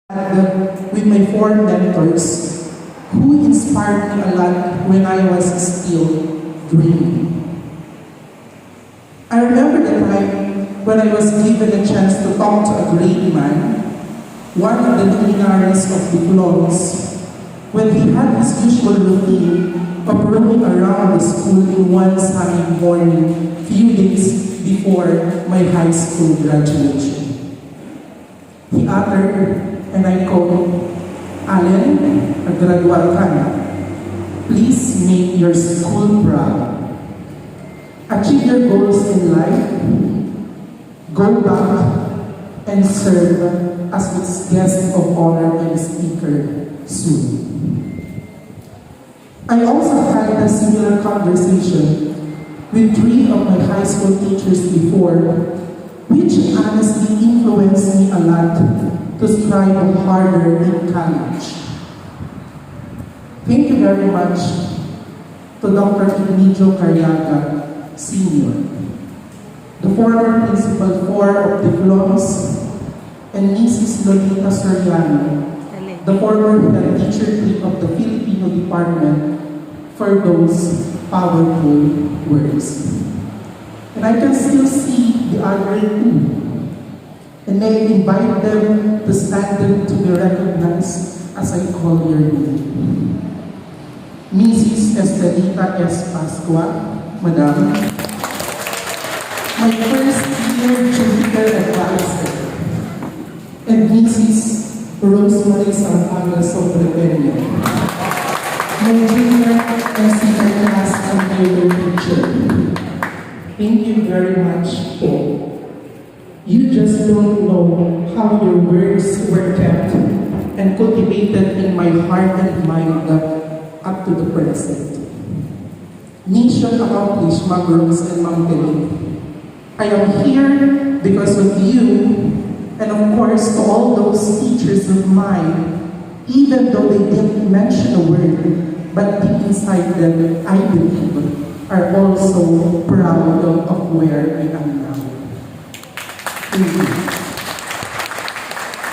with my four mentors who inspired me a lot when I was still dreaming. I remember the time when I was given a chance to talk to a great man, one of the luminaries of DFLOMNHS, when he had his usual routine of roaming around the school in one sunny morning few days before my high school graduation. He uttered, and I quote, "Allen, naggraduate ka na. Please make your school proud. Achieve your goals in life. Go back and serve as its guest of honor and speaker soon." I also had a similar conversation with three of my high school teachers before, which honestly influenced me a lot to strive harder in college. Thank you very much to Dr. Emilio Carriaga, Sr., the former Principal 4 of DFLOMNHS, and Mrs. Lolita Soriano, the former head teacher of the Filipino department, for those powerful words. And I can still see the other two. And I invite them to stand to be recognized as I call your name. Mrs. Estelita S. Pascua, Madam. My first year Jupiter advisor. And Mrs. Rosemary Santana Sobrepeña. My junior and senior class and fellow teacher. Thank you very much, Paul. You just don't know how your words were kept and cultivated in my heart and mind up to the present. Mission accomplished, Ma'am Rose and Ma'am Deline. I am here because of you, and of course to all those teachers of mine, even though they didn't mention a word, but deep inside them, I believe, are also proud of where I am now.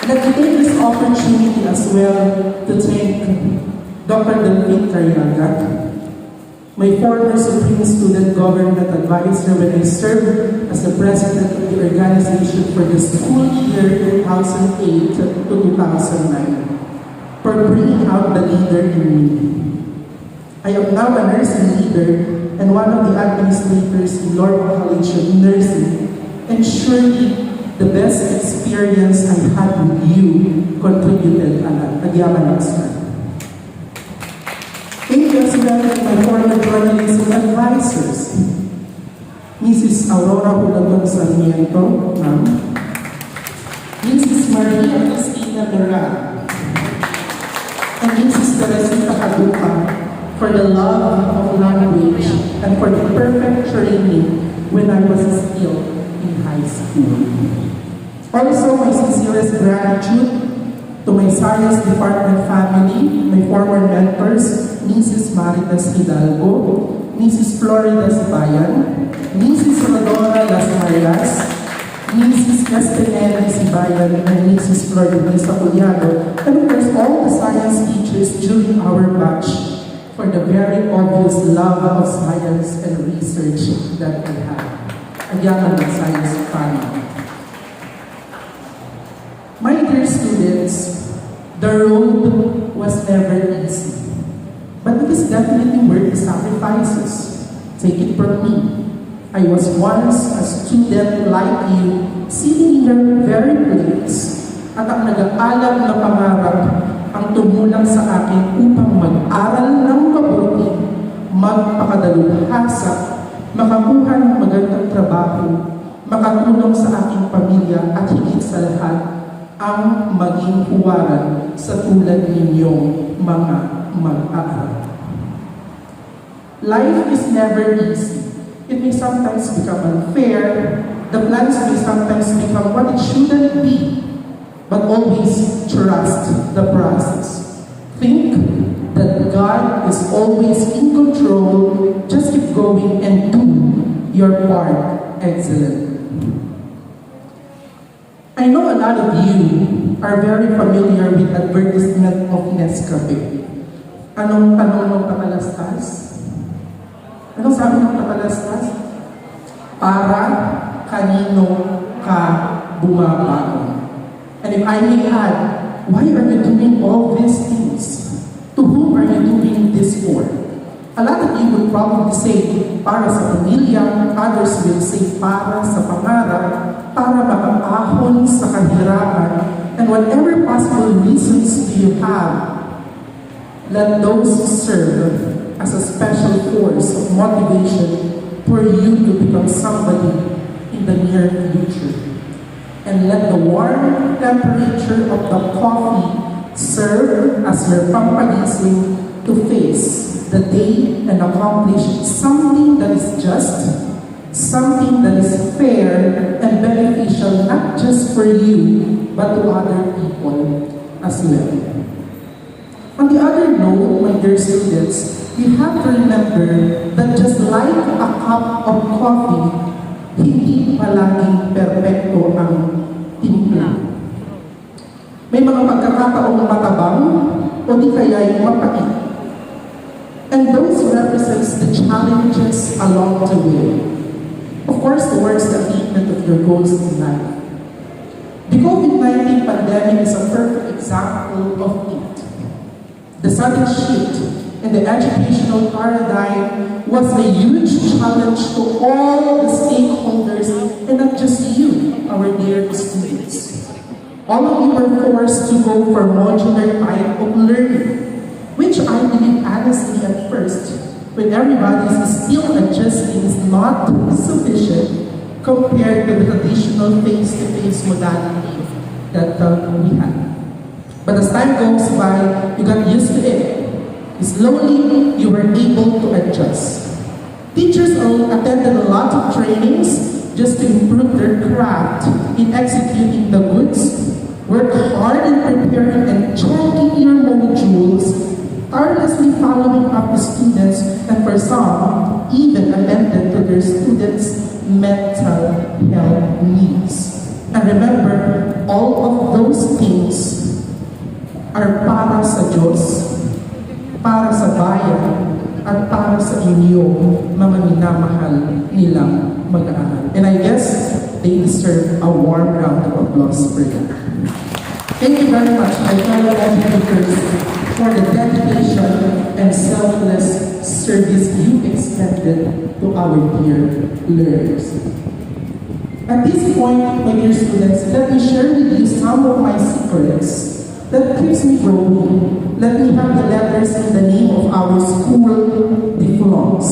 And I take this opportunity as well to thank Dr. Dominquez Carriaga, my former Supreme Student Government Advisor when I served as the President of the organization for the school year 2008 to 2009, for bringing out the leader in me. I am now a nursing leader and one of the administrators in Lord College of Nursing, and surely the best experience I had with you contributed a lot. Nagyaman sir. Thank you as well to my former journalism advisors, Mrs. Aurora Hulaton Sarmiento, ma'am, Mrs. Maria Cristina Dora, and Mrs. Teresita Caduca, for the love of language and for the perfect training when I was still in high school. Also, my sincerest gratitude to my science department family, my former mentors, Mrs. Maritas Hidalgo, Mrs. Florida Sibayan, Mrs. Rodora Las Marias, Mrs. Castellani Sibayan, and Mrs. Florida Saculiano, and of course all the science teachers during our batch, for the very obvious love of science and research that we have. Again, the science family. My dear students, the road was never easy, but it is definitely worth the sacrifices. Take it from me. I was once a student like you, sitting in your very place, at ang nag-aalam na pangarap ang tumulang sa akin upang mag-aral ng mabuti, magpakadalubhasa, makakuha ng magandang trabaho, makatulong sa aking pamilya at higit sa lahat, ang maging huwaran sa tulad ninyong mga mag-aaral. Life is never easy. It may sometimes become unfair. The plans may sometimes become what it shouldn't be. But always trust the process. Think that God is always in control. Just keep going and do your part excellently. I know a lot of you are very familiar with advertisement of Nescafe. Anong tanong ng katalastas? Anong sabi ng katalastas? Para kanino ka bumabaon? And if I may add, why are you doing all these things? To whom are you doing this for? A lot of you would probably say, para sa pamilya, others will say, para sa pangarap, para makaahon sa kahirapan, and whatever possible reasons you have, let those serve as a special force of motivation for you to become somebody in the near future. And let the warm temperature of the coffee serve as your pampagising to face the day and accomplish something that is just, something that is fair and beneficial not just for you, but to other people as well. On the other note, my dear students, you have to remember that just like a cup of coffee, hindi palaging perpekto ang timpla. May mga pagkakataong matabang o di kaya'y mapait. And those represents the challenges along the way. Of course, towards the achievement of your goals in life. The COVID-19 pandemic is a perfect example of it. The sudden shift in the educational paradigm was a huge challenge to all the stakeholders, and not just you, our dear students. All of you were forced to go for modular type of learning, which I believe honestly at first, when everybody is still adjusting, is not sufficient compared to the traditional face-to-face modality that we had. But as time goes by, you got used to it. Slowly, you were able to adjust. Teachers attended a lot of trainings just to improve their craft in executing the goods, work hard in preparing and checking your modules, tirelessly following up the students, and for some, even attended to their students' mental health needs. And remember, all of those things are para sa Diyos, para sa bayan, at para sa inyong mga minamahal nilang mag-aaral. And I guess they deserve a warm round of applause for that. Thank you very much, my fellow educators, for the dedication and selfless service you extended to our dear learners. At this point, my dear students, let me share with you some of my secrets that keeps me growing. Let me have the letters in the name of our school, DFLOMNHS.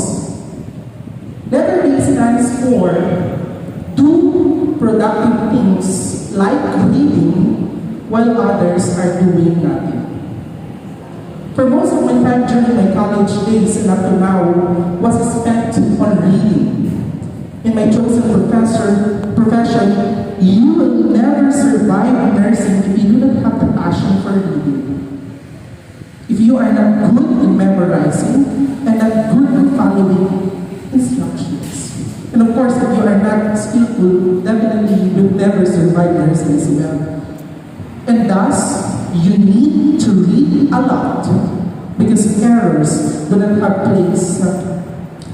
Letter A stands for do productive things like reading while others are doing nothing. For most of my time during my college days and up to now was spent on reading. In my chosen profession, you will never survive nursing if you do not have the passion for reading. If you are not good in memorizing and not good at following instructions. And of course, if you are not skillful, definitely you will never survive nursing as well. And thus, you need to read a lot because errors do not have place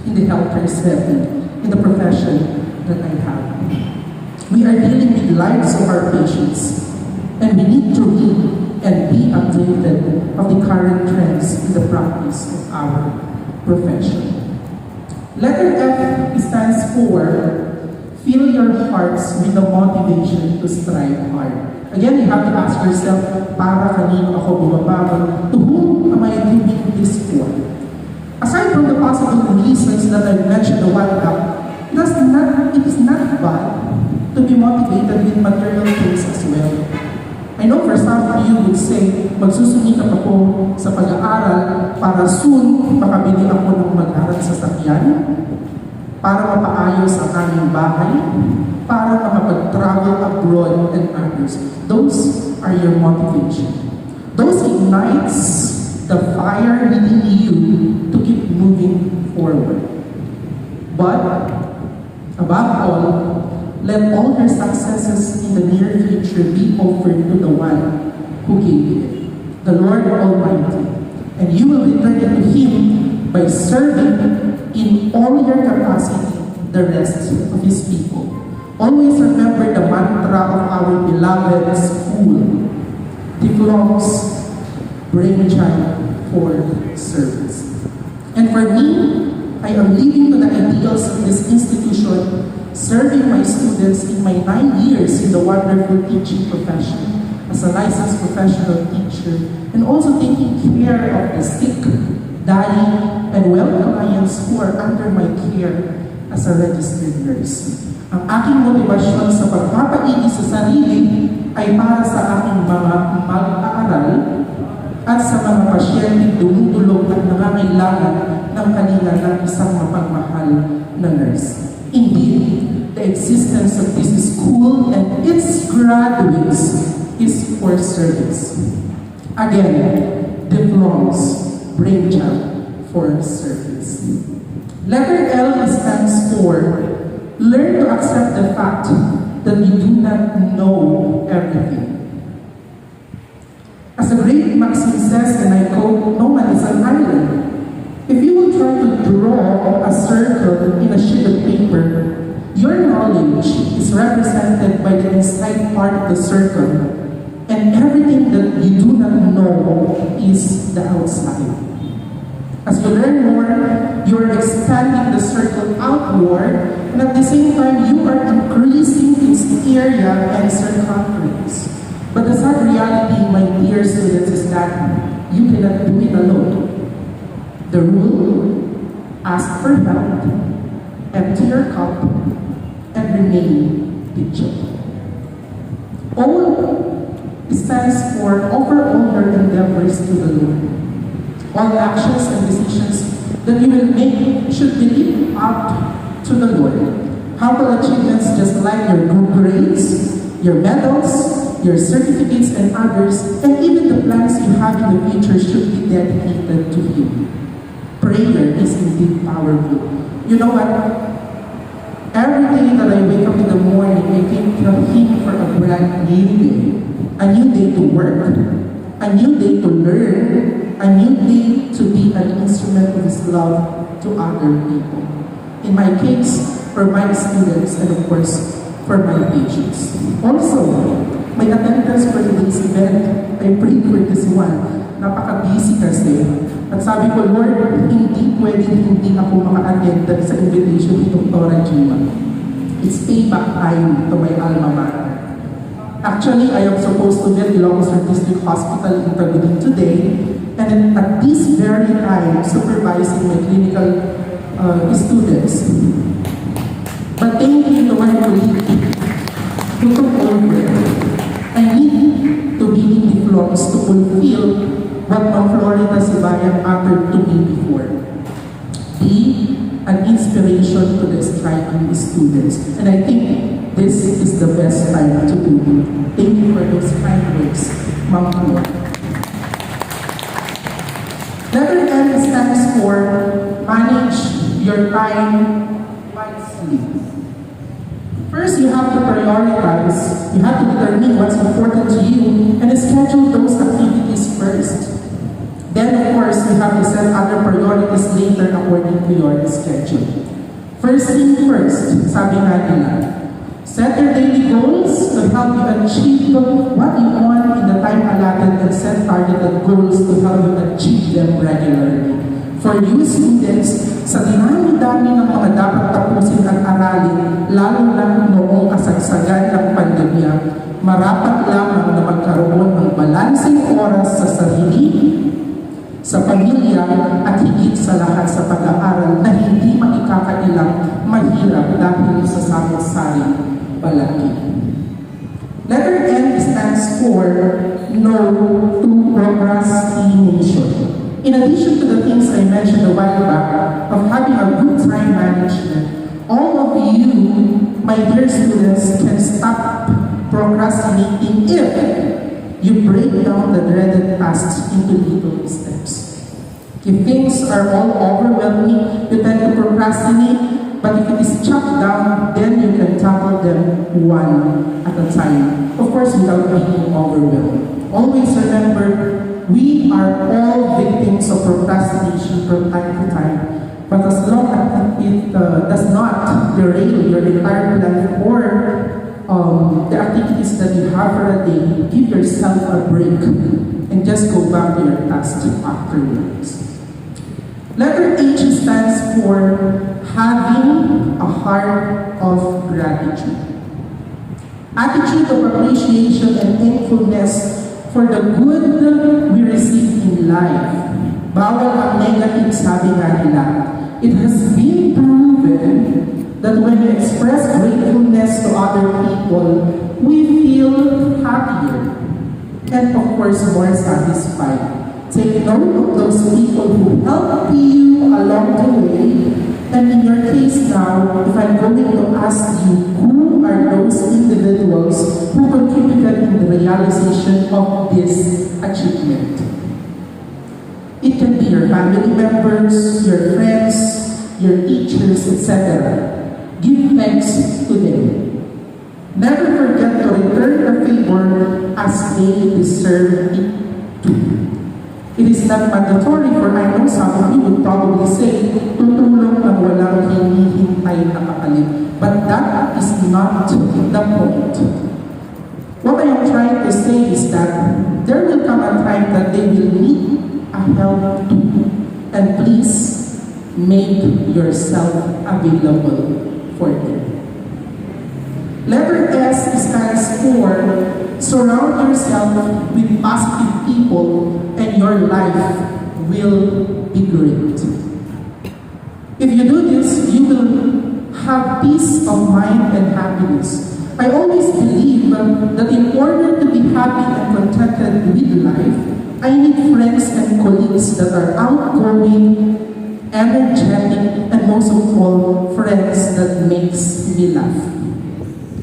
in the healthcare setting, in the profession that I have. We are dealing with the lives of our patients, and we need to read and be updated of the current trends in the practice of our profession. Letter F stands for fill your hearts with the motivation to strive hard. Again, you have to ask yourself, para kanino ako bumabangon? To whom am I doing this for? Aside from the possible reasons that I mentioned a while back, it is not bad to be motivated with material things as well. I know for some of you would say, magsusumikap ako sa pag-aaral para soon makabili ako ng mag-aaral sa sakyan, para mapaayos ang aming bahay, para makapag-travel abroad and others. Those are your motivation. Those ignites the fire within you to keep moving forward. But, above all, Let all her successes in the near future be offered to the one who gave it, the Lord Almighty, and you will return it to Him by serving in all your capacity the rest of His people. Always remember the mantra of our beloved school, DFLOMNHS, brainchild for service. And for me, I am living to the ideals of this institution, serving my students in my 9 years in the wonderful teaching profession as a licensed professional teacher, and also taking care of the sick, dying, and well clients who are under my care as a registered nurse. Ang aking motibasyon sa pagpapaigi sa sarili ay para sa aking mga mag-aaral at sa mga pasyenteng dumudulog at nangangailangan ng kanila ng isang mapagmahal na nurse. Indeed, the existence of this school and its graduates is for service. Again, DFLOMNHS, brainchild for service. Letter L stands for learn to accept the fact that you do not know everything. As the great maxim says, and I quote, no man is an island. If you will try to draw a circle in a sheet of paper, your knowledge is represented by the inside part of the circle, and everything that you do not know is the outside. As you learn more, you are expanding the circle outward, and at the same time, you are increasing its area and circumference. But the sad reality, my dear students, is that you cannot do it alone. The rule, ask for help, empty your cup, and remain vigilant. O stands for offer all your endeavors to the Lord. All actions and decisions that you will make should be linked up to the Lord. Humble achievements just like your good grades, your medals, your certificates and others, and even the plans you have in the future should be dedicated to Him. Prayer is indeed powerful. You know what? Every day that I wake up in the morning, I thank Him for a brand new day. A new day to work, a new day to learn, a new day to be an instrument of His love to other people. In my case, for my students, and of course, for my patients. Also, my attendance for today's event, I prayed for this one. Napaka-busy kasi. At sabi ko, Lord, hindi hindi ako maka-attend sa invitation ni Dr. Jima. It's payback time to my alma mater. Actually, I am supposed to get Ilocos District Hospital in Taguig today, and at this very time, supervising my clinical students. But thank you to my colleague who took over. I need to be in DFLOMNHS to fulfill what Ma'am Florida Sibayan uttered to me before. Be an inspiration to the striking students. And I think this is the best time to do it. Thank you for those kind words, Ma'am Florida. Letter M stands for manage your time wisely. First, you have to prioritize. You have to determine what's important to you and schedule those activities first. Then, of course, you have to set other priorities later according to your schedule. First thing first, sabi nga nila, set your daily goals to help you achieve what you want in the time allotted and set targeted goals to help you achieve them regularly. For you students, sa dinami-dami ng mga dapat tapusin at aralin, lalo na noong kasagsagan ng pandemya, marapat lamang na magkaroon ng balanseng oras sa sarili, sa pamilya, at higit sa lahat sa pag-aaral na hindi maikakailang mahirap dahil sa samot-saring balaki. Letter N stands for no to procrastination. In addition to the things I mentioned a while back of having a good time management, all of you, my dear students, can stop procrastinating if you break down the dreaded tasks into little steps. If things are all overwhelming, you tend to procrastinate, but if it is chopped down, then you can tackle them one at a time. Of course, without being overwhelmed. Always remember, we are all victims of procrastination from time to time. But as long as it does not derail your entire life or the activities that you have for a day, give yourself a break and just go back to your task afterwards. Letter H stands for having a heart of gratitude. Attitude of appreciation and thankfulness for the good we receive in life. Bawal ang negative, sabi nga nila. It has been proven that when we express gratefulness to other people, we feel happier and of course more satisfied. Take note of those people who help you along the way. And in your case now, if I'm going to ask you, who are those individuals who contributed in the realization of this achievement? It can be your family members, your friends, your teachers, etc. Give thanks to them. Never forget to return the favor as they deserve it too. It is not mandatory, for I know some of you would probably say, tutulong ng walang hinihintay na kapalit. But that is not the point. What I am trying to say is that there will come a time that they will need a help too. And please, make yourself available for them. Letter S stands for surround yourself with positive people and your life will be great. If you do this, you will have peace of mind and happiness. I always believe that in order to be happy and contented with life, I need friends and colleagues that are outgoing, energetic, and most of all, friends that makes me laugh.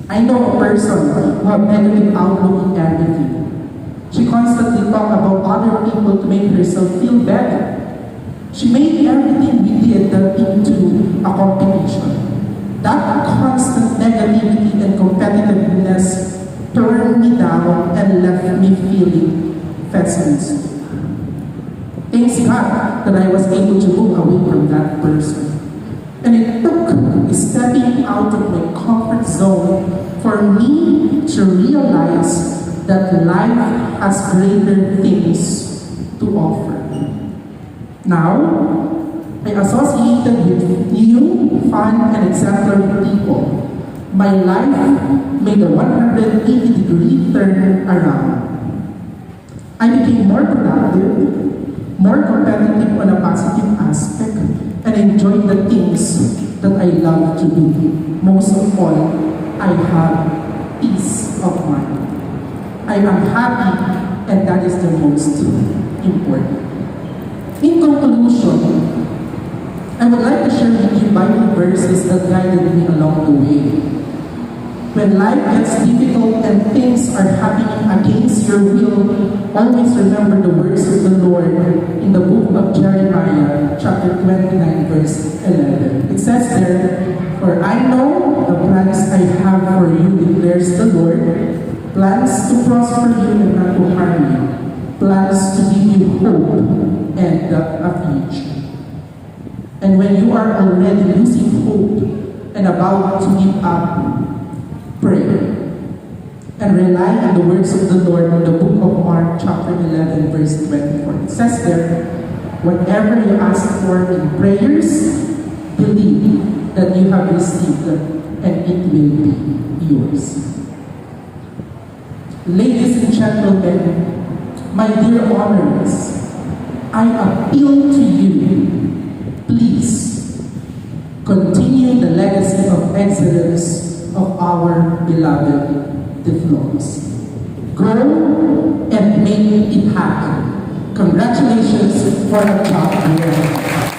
I know a person who has negative outlook in everything. She constantly talks about other people to make herself feel better. She made everything we did into a competition. That constant negativity and competitiveness turned me down and left me feeling pessimistic. Thanks God that I was able to move away from that person. And it took stepping out of my comfort zone for me to realize that life has greater things to offer. Now, I associated with new, fun, and exemplary people. My life made a 180-degree turn around. I became more productive, more competitive on a positive aspect, and enjoyed the things that I love to do. Most of all, I have peace of mind. I am happy, and that is the most important. In conclusion, I would like to share with you Bible verses that guided me along the way. When life gets difficult and things are happening against your will, always remember the words of the Lord in the book of Jeremiah, chapter 29, verse 11. It says there, "For I know the plans I have for you, declares the Lord, plans to prosper you and not to harm you, plans to give you hope and a future." And when you are already losing hope and about to give up, pray and rely on the words of the Lord in the book of Mark, chapter 11, verse 24. It says there, "Whatever you ask for in prayers, believe that you have received and it will be yours." Ladies and gentlemen, my dear honors, I appeal to you, please continue the legacy of excellence of our beloved DFLOMNHS. Go and make it happen. Congratulations for a job here.